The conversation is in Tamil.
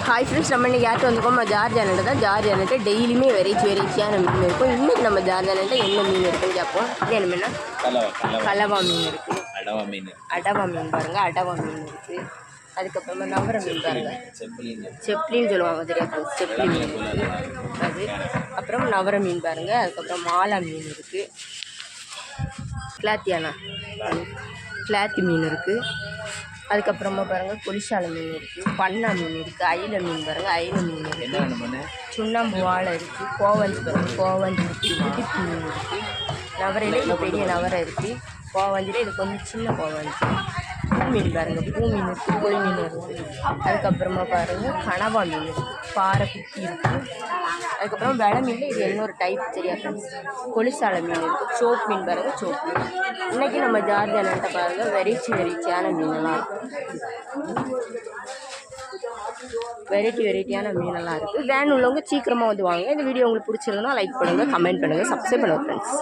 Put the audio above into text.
ஹாய் ஃப்ரெண்ட்ஸ், நம்ம இன்றைக்கி யார்கிட்ட வந்துருக்கோம்? நம்ம ஜார்ஜ் அண்ணன் தான். ஜார்ஜ் அண்ணன்ட்டு டெய்லியுமே வெரைட்டியான மீன் இருக்கும். இன்றைக்கி நம்ம ஜார்ஜ் அண்ணன்ட்ட என்ன மீன் இருக்குன்னு கேட்போம். இது என்ன மீனா? கலவா மீன் இருக்குது. அடவா மீன் பாருங்கள், அடவா மீன் இருக்குது. அதுக்கப்புறமா நவர மீன் பாருங்கள், செப்ளின்னு சொல்லுவாங்க, தெரியாது? செப்ளி மீன் இருக்குது. அது அப்புறம் நவர மீன் பாருங்கள். அதுக்கப்புறம் மாலா மீன் இருக்குது. கிளாத்தி மீன் இருக்குது. அதுக்கப்புறமா பாருங்கள் கொலிசாலை மீன் இருக்குது, பண்ணா மீன் இருக்குது, அயில மீன் பாருங்கள், அயில மீன் இருக்குது, சுண்ணாம்பு வாழை இருக்குது, கோவஞ்சி பாருங்கள், கோவஞ்சி இருக்குது, இடுப்பு மீன் இருக்குது. நவரையில் இது பெரிய நவரை இருக்குது. கோவஞ்சியில் இது கொஞ்சம் சின்ன கோவஞ்சி. பூ மீன் பாருங்கள், பூ மீன் இருக்குது, பொய் மீன் இருக்குது. அதுக்கப்புறமா பாருங்கள் கனவா மீன் இருக்குது, பாறை குட்டி இருக்குது. அதுக்கப்புறம் வெலை மீனில் இது இன்னொரு டைப் சரியா ஃப்ரெண்ட்ஸ். கொலிசாலை மீன் இருக்குது, சோப் மீன் பாருங்கள், சோப் மீன். இன்றைக்கி நம்ம ஜார்ஜ் அண்ணன்ட்ட பாருங்கள் வெரைட்டியான மீனெல்லாம் இருக்கும். வெரைட்டியான மீனெல்லாம் இருக்குது. வேன் உள்ளவங்க சீக்கிரமாக வந்து வாங்க. இந்த வீடியோ உங்களுக்கு பிடிச்சிருந்தா லைக் பண்ணுங்கள், கமெண்ட் பண்ணுங்கள், சப்ஸ்கிரைப் பண்ணுங்கள் ஃப்ரெண்ட்ஸ்.